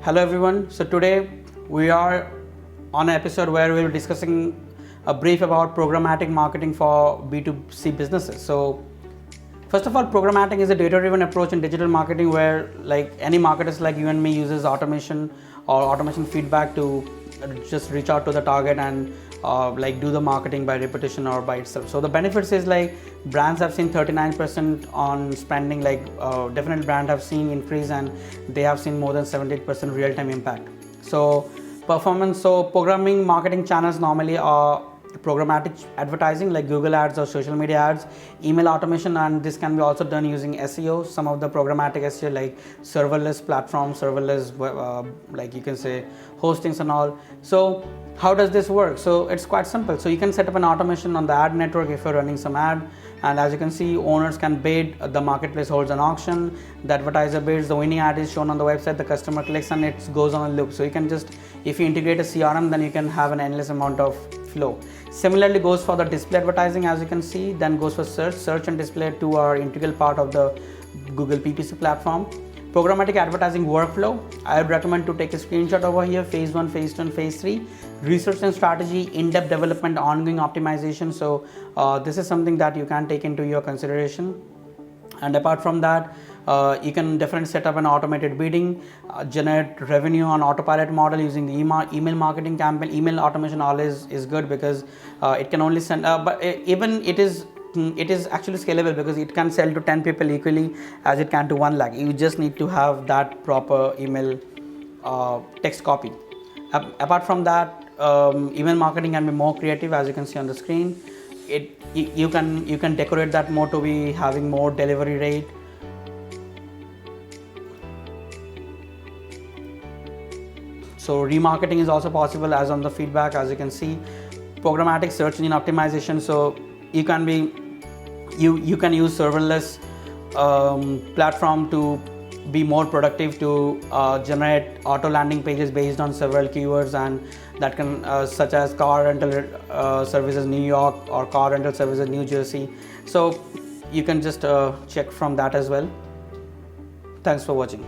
Hello everyone. So today we are on an episode where we'll be discussing a brief about programmatic marketing for B2C businesses. So first of all, programmatic is a data-driven approach in digital marketing where like any marketers like you and me uses automation or automation feedback to just reach out to the target and like do the marketing by repetition or by itself. So the benefits is like brands have seen 39% on spending, like definitely brand have seen increase and they have seen more than 78% real-time impact. So performance, so programming marketing channels normally are programmatic advertising like Google ads or social media ads, email automation, and this can be also done using SEO. Some of the programmatic SEO like serverless platforms, serverless like you can say hostings and all. So how does this work? So it's quite simple. So you can set up an automation on the ad network if you're running some ad, and as you can see, owners can bid, the marketplace holds an auction, the advertiser bids, the winning ad is shown on the website, the customer clicks, and it goes on a loop. So you can just, if you integrate a CRM, then you can have an endless amount of flow. Similarly goes for the display advertising, as you can see, then goes for search and display. Two are integral part of the Google PPC platform. Programmatic advertising workflow, I would recommend to take a screenshot over here. Phase 1, phase 2 and phase 3. Research and strategy, in-depth development, ongoing optimization. So this is something that you can take into your consideration. And apart from that, you can definitely set up an automated bidding, generate revenue on autopilot model using the email marketing campaign. Email automation always is good because it can only send, but even it is actually scalable because it can sell to 10 people equally as it can to 1 lakh. You just need to have that proper email text copy. Apart from that, email marketing can be more creative, as you can see on the screen. You can decorate that more to be having more delivery rate. So remarketing is also possible as on the feedback, as you can see. Programmatic search engine optimization, so you can use serverless platform to be more productive, to generate auto landing pages based on several keywords, and that can such as car rental services New York or car rental services New Jersey. So you can just check from that as well. Thanks for watching.